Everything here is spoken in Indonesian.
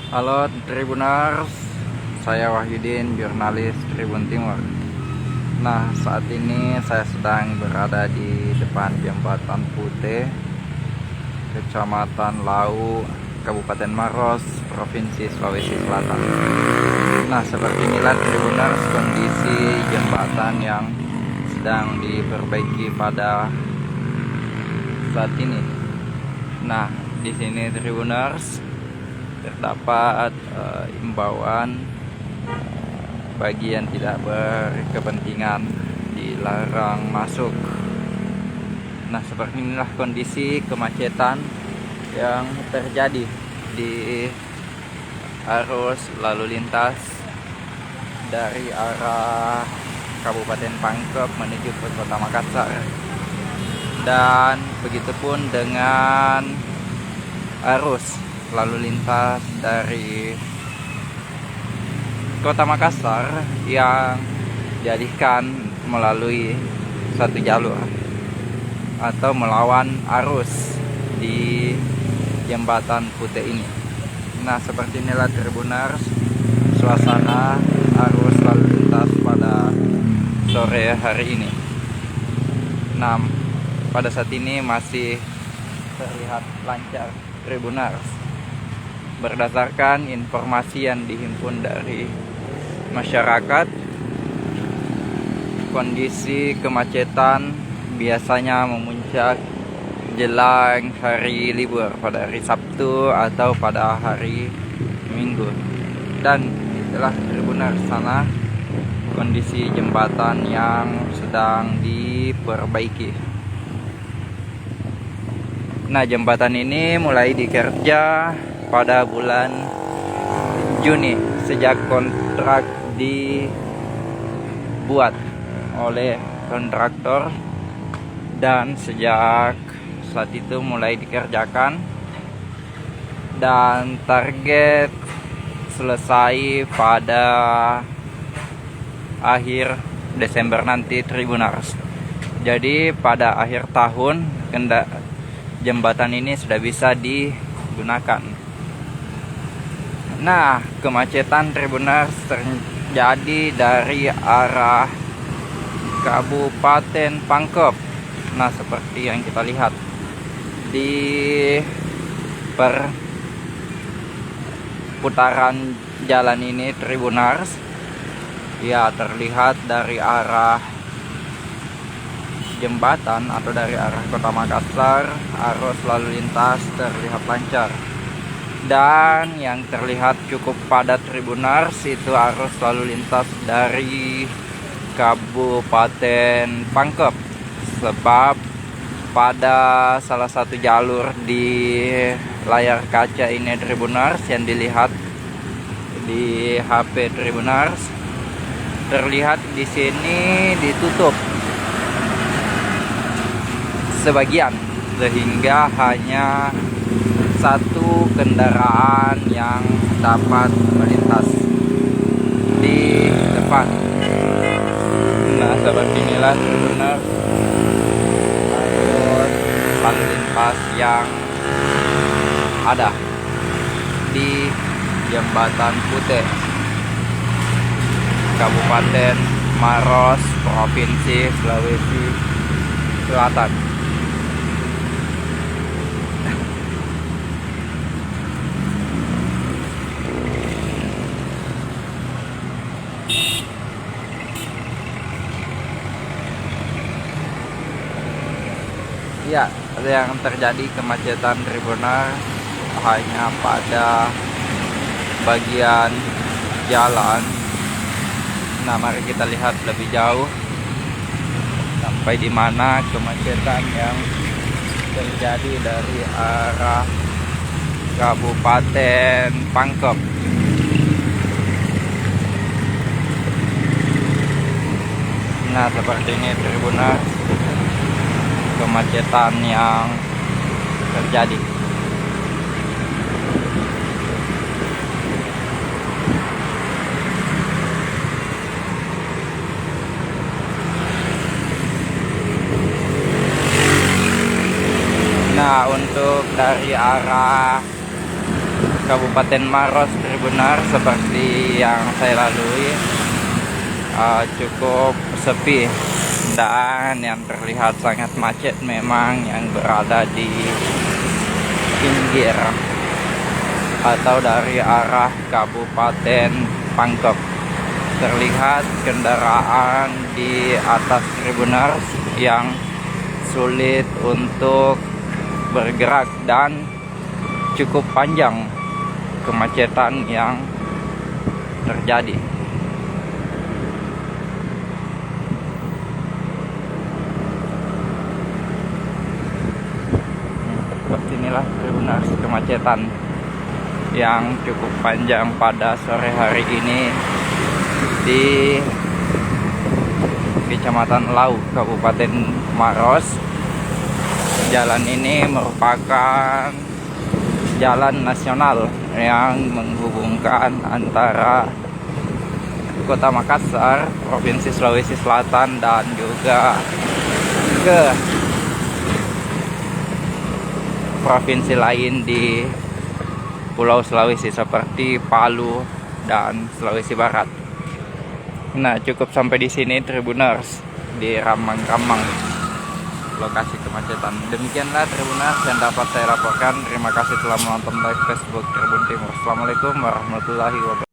Halo Tribuners, saya Wahyudin, jurnalis Tribun Timur. Nah, saat ini saya sedang berada di depan Jembatan Putih, Kecamatan Lau, Kabupaten Maros, Provinsi Sulawesi Selatan. Nah, seperti inilah Tribuners kondisi jembatan yang sedang diperbaiki pada saat ini. Nah, di sini Tribuners terdapat imbauan bagi yang tidak berkepentingan dilarang masuk. Nah, seperti inilah kondisi kemacetan yang terjadi di arus lalu lintas dari arah Kabupaten Pangkep menuju ke Kota Makassar, dan begitupun dengan arus lalu lintas dari Kota Makassar yang dialihkan melalui satu jalur atau melawan arus di Jembatan Putih ini. Nah, seperti inilah Tribuners suasana arus lalu lintas pada sore hari ini. Nah, pada saat ini masih terlihat lancar Tribuners. Berdasarkan informasi yang dihimpun dari masyarakat, kondisi kemacetan biasanya memuncak jelang hari libur pada hari Sabtu atau pada hari Minggu. Dan itulah Tribuners sana kondisi jembatan yang sedang diperbaiki. Nah, jembatan ini mulai dikerja pada bulan Juni sejak kontrak dibuat oleh kontraktor, dan sejak saat itu mulai dikerjakan dan target selesai pada akhir Desember nanti Tribuners. Jadi pada akhir tahun jembatan ini sudah bisa digunakan. Nah, kemacetan Tribuners terjadi dari arah Kabupaten Pangkep. Nah, seperti yang kita lihat di perputaran jalan ini Tribuners, ya terlihat dari arah jembatan atau dari arah Kota Makassar arus lalu lintas terlihat lancar. Dan yang terlihat cukup padat Tribuners itu arus lalu lintas dari Kabupaten Pangkep, sebab pada salah satu jalur di layar kaca ini Tribuners yang dilihat di HP Tribuners, terlihat di sini ditutup sebagian sehingga hanya satu kendaraan yang dapat melintas di depan. Nah, seperti inilah Tribuners arus lalu lintas yang ada di Jembatan Putih, Kabupaten Maros, Provinsi Sulawesi Selatan. Ya, yang terjadi kemacetan Tribuners hanya pada bagian jalan. Nah, mari kita lihat lebih jauh sampai di mana kemacetan yang terjadi dari arah Kabupaten Pangkep. Nah, seperti ini Tribuners kemacetan yang terjadi. Nah, untuk dari arah Kabupaten Maros Tribunars seperti yang saya lalui cukup sepi, dan yang terlihat sangat macet memang yang berada di pinggir atau dari arah Kabupaten Pangkep. Terlihat kendaraan di atas Tribunars yang sulit untuk bergerak dan cukup panjang kemacetan yang terjadi. Seperti inilah Tribunars, kemacetan yang cukup panjang pada sore hari ini di Kecamatan Lau, Kabupaten Maros. Jalan ini merupakan jalan nasional yang menghubungkan antara Kota Makassar, Provinsi Sulawesi Selatan, dan juga ke provinsi lain di Pulau Sulawesi seperti Palu dan Sulawesi Barat. Nah, cukup sampai di sini Tribunars di Ramang-Ramang, lokasi kemacetan. Demikianlah Tribunars yang dapat saya laporkan. Terima kasih telah menonton live Facebook Tribun Timur. Assalamualaikum warahmatullahi wabarakatuh.